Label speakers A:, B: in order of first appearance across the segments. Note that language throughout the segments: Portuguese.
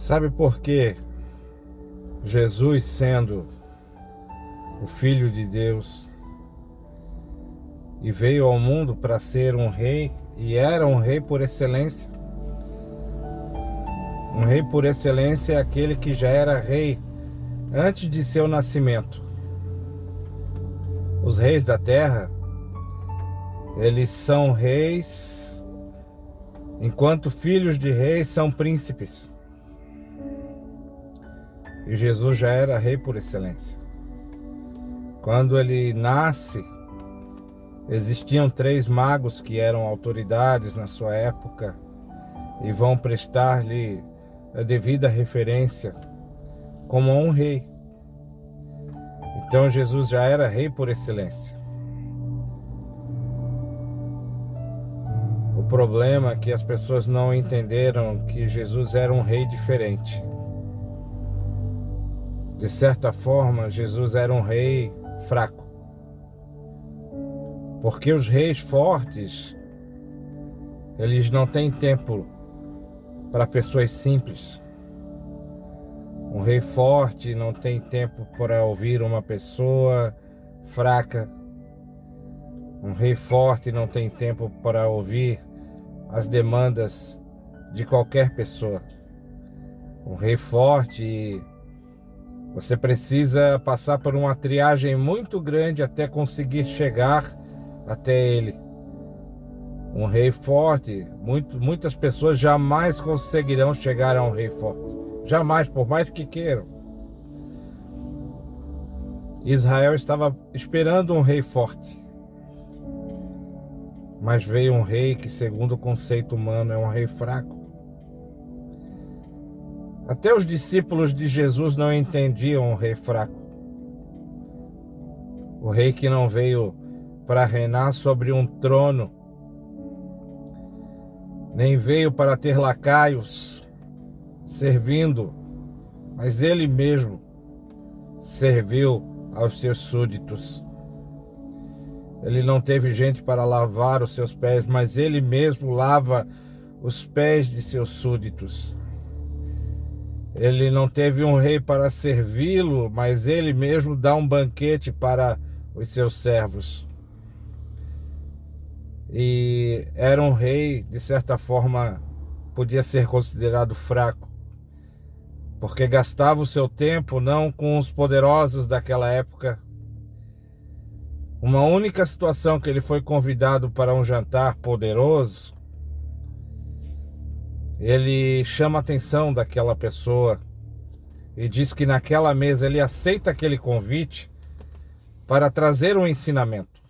A: Sabe por que Jesus, sendo o Filho de Deus, e veio ao mundo para ser um rei, e era um rei por excelência? Um rei por excelência é aquele que já era rei antes de seu nascimento. Os reis da terra, eles são reis, enquanto filhos de reis são príncipes. E Jesus já era rei por excelência. Quando ele nasce, existiam 3 magos que eram autoridades na sua época e vão prestar-lhe a devida referência como um rei. Então Jesus já era rei por excelência. O problema é que as pessoas não entenderam que Jesus era um rei diferente. De certa forma, Jesus era um rei fraco. Porque os reis fortes, eles não têm tempo para pessoas simples. Um rei forte não tem tempo para ouvir uma pessoa fraca. Um rei forte não tem tempo para ouvir as demandas de qualquer pessoa. Um rei forte, você precisa passar por uma triagem muito grande até conseguir chegar até ele. Um rei forte, muitas pessoas jamais conseguirão chegar a um rei forte. Jamais, por mais que queiram. Israel estava esperando um rei forte. Mas veio um rei que, segundo o conceito humano, é um rei fraco. Até os discípulos de Jesus não entendiam um rei fraco. O rei que não veio para reinar sobre um trono, nem veio para ter lacaios servindo, mas ele mesmo serviu aos seus súditos. Ele não teve gente para lavar os seus pés, mas ele mesmo lava os pés de seus súditos. Ele não teve um rei para servi-lo, mas ele mesmo dá um banquete para os seus servos. E era um rei, de certa forma, podia ser considerado fraco, porque gastava o seu tempo não com os poderosos daquela época. Uma única situação que ele foi convidado para um jantar poderoso, ele chama a atenção daquela pessoa e diz que naquela mesa ele aceita aquele convite para trazer um ensinamento.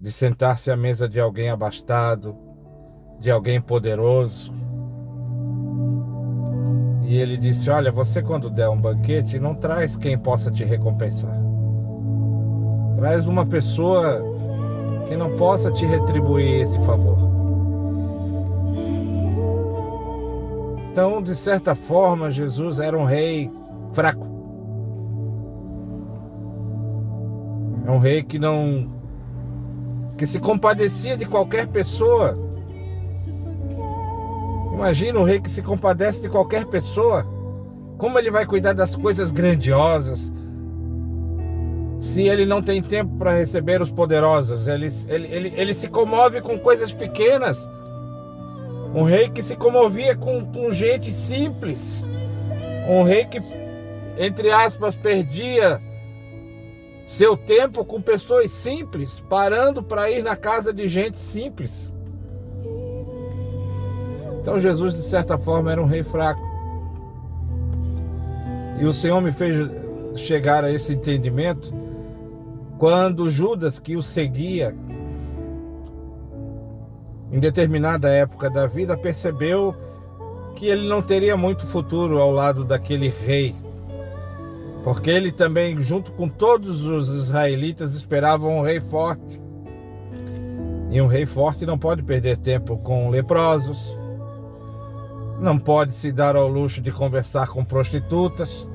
A: De sentar-se à mesa de alguém abastado, de alguém poderoso. E ele disse: olha, você quando der um banquete, não traz quem possa te recompensar. Traz uma pessoa que não possa te retribuir esse favor. Então, de certa forma, Jesus era um rei fraco. É um rei que se compadecia de qualquer pessoa. Imagina um rei que se compadece de qualquer pessoa. Como ele vai cuidar das coisas grandiosas se ele não tem tempo para receber os poderosos? Ele se comove com coisas pequenas. Um rei que se comovia com gente simples. Um rei que, entre aspas, perdia seu tempo com pessoas simples, parando para ir na casa de gente simples. Então Jesus, de certa forma, era um rei fraco. E o Senhor me fez chegar a esse entendimento quando Judas, que o seguia, em determinada época da vida, percebeu que ele não teria muito futuro ao lado daquele rei. Porque ele também, junto com todos os israelitas, esperava um rei forte. E um rei forte não pode perder tempo com leprosos, não pode se dar ao luxo de conversar com prostitutas,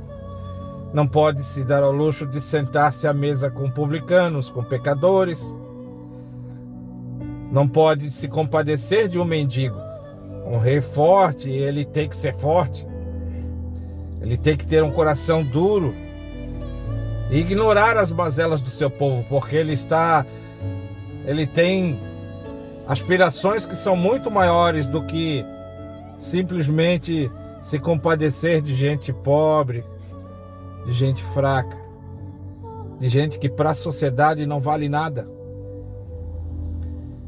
A: não pode se dar ao luxo de sentar-se à mesa com publicanos, com pecadores, não pode se compadecer de um mendigo. Um rei forte, ele tem que ser forte. Ele tem que ter um coração duro e ignorar as mazelas do seu povo, porque ele tem aspirações que são muito maiores do que simplesmente se compadecer de gente pobre, de gente fraca, de gente que para a sociedade não vale nada.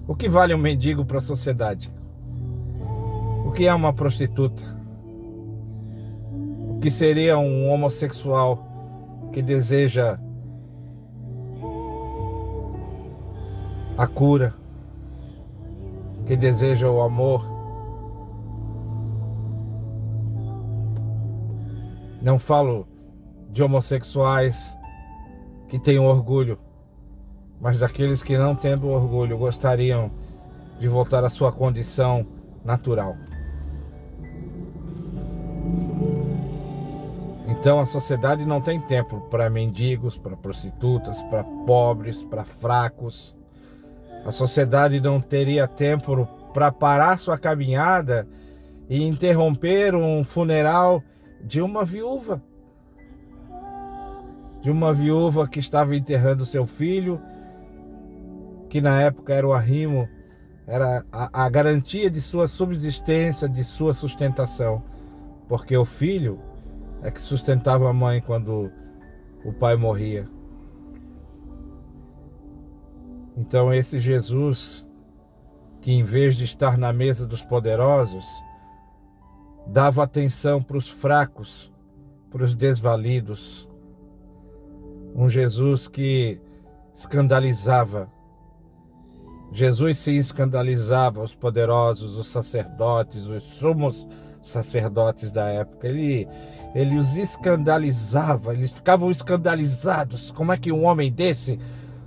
A: O que vale um mendigo para a sociedade? O que é uma prostituta? O que seria um homossexual que deseja a cura, que deseja o amor? Não falo de homossexuais que têm orgulho, mas daqueles que, não tendo orgulho, gostariam de voltar à sua condição natural. Então a sociedade não tem tempo para mendigos, para prostitutas, para pobres, para fracos. A sociedade não teria tempo para parar sua caminhada e interromper um funeral de uma viúva. De uma viúva que estava enterrando seu filho, que na época era o arrimo, era a garantia de sua subsistência, de sua sustentação. Porque o filho é que sustentava a mãe quando o pai morria. Então esse Jesus, que em vez de estar na mesa dos poderosos, dava atenção para os fracos, para os desvalidos. Um Jesus que escandalizava. Jesus se escandalizava os poderosos, os sacerdotes, os sumos sacerdotes da época. Ele os escandalizava, eles ficavam escandalizados. Como é que um homem desse,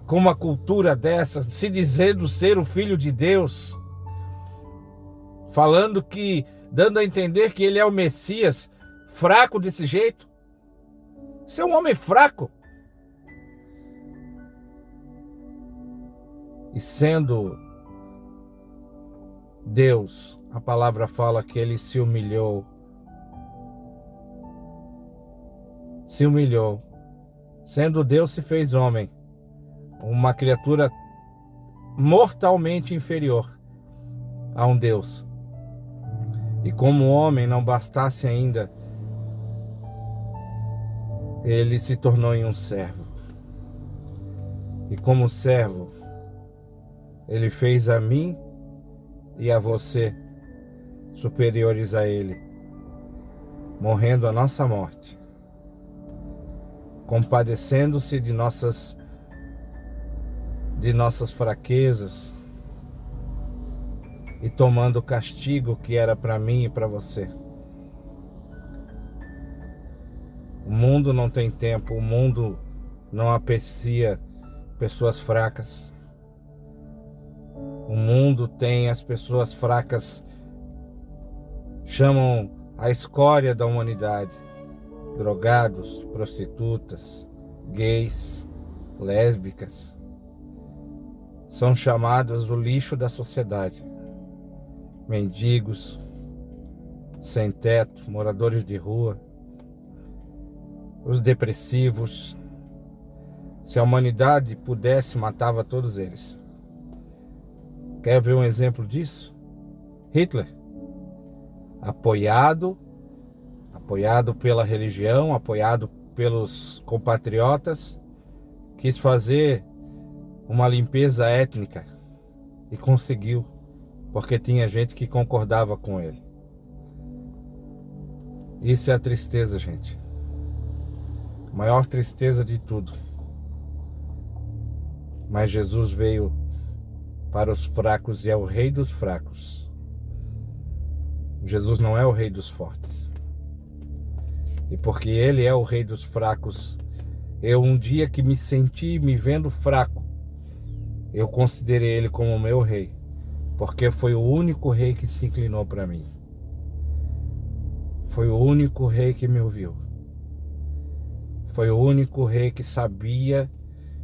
A: com uma cultura dessa, se dizendo ser o Filho de Deus, falando que, dando a entender que ele é o Messias, fraco desse jeito? Você é um homem fraco. E sendo Deus, a palavra fala que ele se humilhou. Se humilhou. Sendo Deus, se fez homem. Uma criatura mortalmente inferior a um Deus. E como homem não bastasse ainda, ele se tornou em um servo. E como servo, ele fez a mim e a você superiores a ele, morrendo a nossa morte, compadecendo-se de nossas fraquezas e tomando o castigo que era para mim e para você. O mundo não tem tempo, o mundo não aprecia pessoas fracas. O mundo tem as pessoas fracas, chamam a escória da humanidade, drogados, prostitutas, gays, lésbicas, são chamados o lixo da sociedade. Mendigos, sem teto, moradores de rua, os depressivos. Se a humanidade pudesse, matava todos eles. Quer ver um exemplo disso? Hitler, apoiado pela religião, apoiado pelos compatriotas, quis fazer uma limpeza étnica e conseguiu, porque tinha gente que concordava com ele. Isso é a tristeza, gente. A maior tristeza de tudo. Mas Jesus veio para os fracos e é o rei dos fracos. Jesus não é o rei dos fortes. E porque ele é o rei dos fracos, eu um dia que me senti me vendo fraco, eu considerei ele como meu rei, porque foi o único rei que se inclinou para mim. Foi o único rei que me ouviu. Foi o único rei que sabia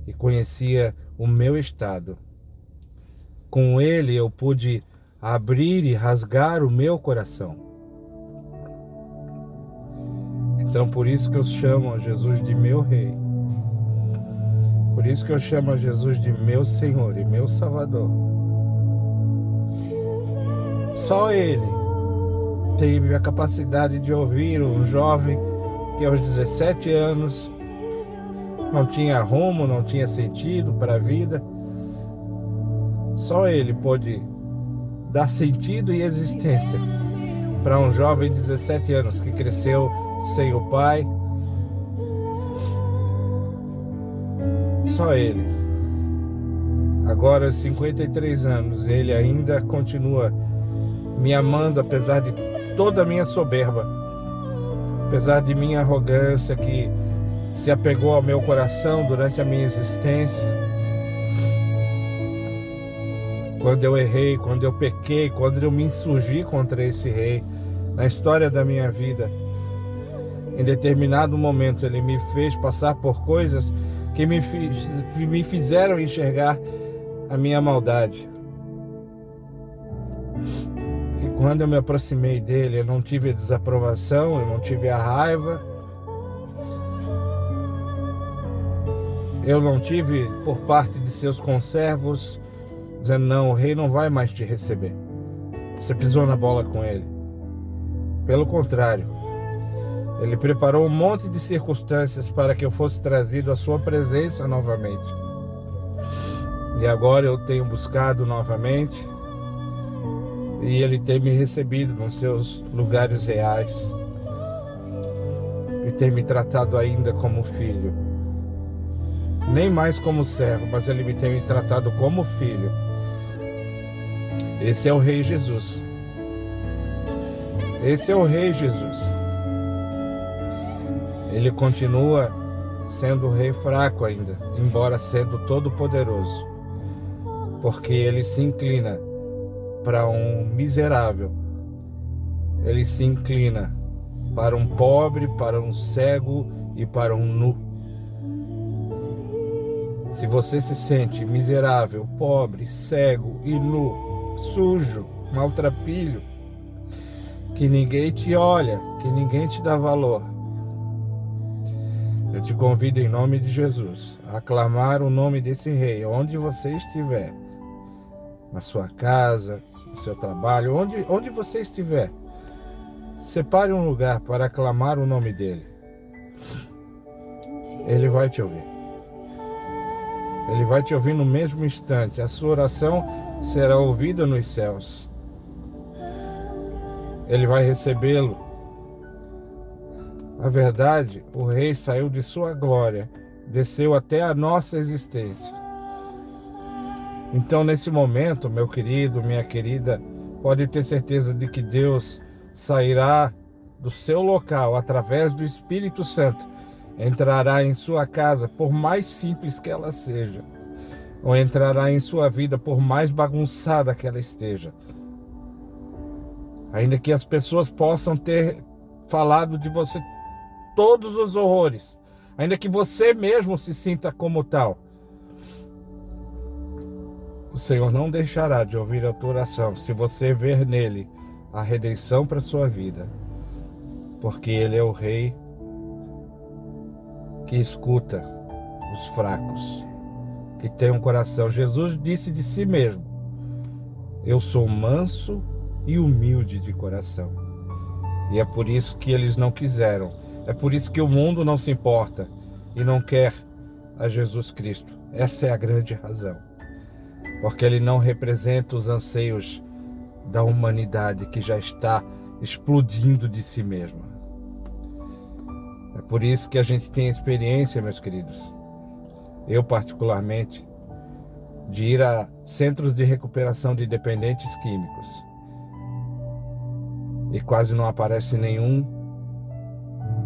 A: e conhecia o meu estado. Com ele eu pude abrir e rasgar o meu coração. Então por isso que eu chamo a Jesus de meu Rei. Por isso que eu chamo a Jesus de meu Senhor e meu Salvador. Só Ele teve a capacidade de ouvir um jovem que aos 17 anos não tinha rumo, não tinha sentido para a vida. Só Ele pôde dar sentido e existência para um jovem de 17 anos que cresceu sem o pai. Só Ele. Agora, aos 53 anos, Ele ainda continua me amando, apesar de toda a minha soberba, apesar de minha arrogância que se apegou ao meu coração durante a minha existência. Quando eu errei, quando eu pequei, quando eu me insurgi contra esse Rei, na história da minha vida, em determinado momento Ele me fez passar por coisas que me fizeram enxergar a minha maldade. E quando eu me aproximei dele, eu não tive a desaprovação, eu não tive a raiva, eu não tive por parte de seus conservos dizendo: não, o rei não vai mais te receber. Você pisou na bola com ele. Pelo contrário, ele preparou um monte de circunstâncias para que eu fosse trazido à sua presença novamente. E agora eu tenho buscado novamente, e ele tem me recebido nos seus lugares reais, e tem me tratado ainda como filho. Nem mais como servo, mas ele tem me tratado como filho. Esse é o Rei Jesus. Esse é o Rei Jesus. Ele continua sendo um rei fraco ainda, embora sendo todo poderoso, porque ele se inclina para um miserável, ele se inclina para um pobre, para um cego e para um nu. Se você se sente miserável, pobre, cego e nu, sujo, maltrapilho, que ninguém te olha, que ninguém te dá valor, eu te convido em nome de Jesus a aclamar o nome desse Rei, onde você estiver, na sua casa, no seu trabalho, onde você estiver. Separe um lugar para aclamar o nome dele. Ele vai te ouvir. Ele vai te ouvir no mesmo instante. A sua oração será ouvida nos céus. Ele vai recebê-lo. Na verdade, o Rei saiu de sua glória, desceu até a nossa existência. Então, nesse momento, meu querido, minha querida, pode ter certeza de que Deus sairá do seu local através do Espírito Santo, entrará em sua casa, por mais simples que ela seja, ou entrará em sua vida, por mais bagunçada que ela esteja. Ainda que as pessoas possam ter falado de você todos os horrores, ainda que você mesmo se sinta como tal, o Senhor não deixará de ouvir a tua oração se você ver nele a redenção para a sua vida, porque ele é o Rei que escuta os fracos, que tem um coração. Jesus disse de si mesmo: eu sou manso e humilde de coração. E é por isso que eles não quiseram, é por isso que o mundo não se importa e não quer a Jesus Cristo. Essa é a grande razão, porque ele não representa os anseios da humanidade que já está explodindo de si mesma. É por isso que a gente tem experiência, meus queridos, eu particularmente, de ir a centros de recuperação de dependentes químicos, e quase não aparece nenhum,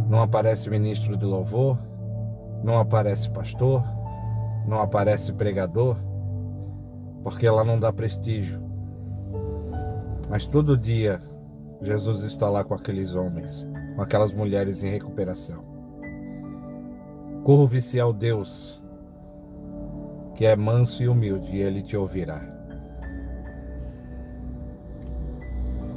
A: não aparece ministro de louvor, não aparece pastor, não aparece pregador, porque ela não dá prestígio. Mas todo dia Jesus está lá com aqueles homens, com aquelas mulheres em recuperação. Curve-se ao Deus que é manso e humilde, e ele te ouvirá.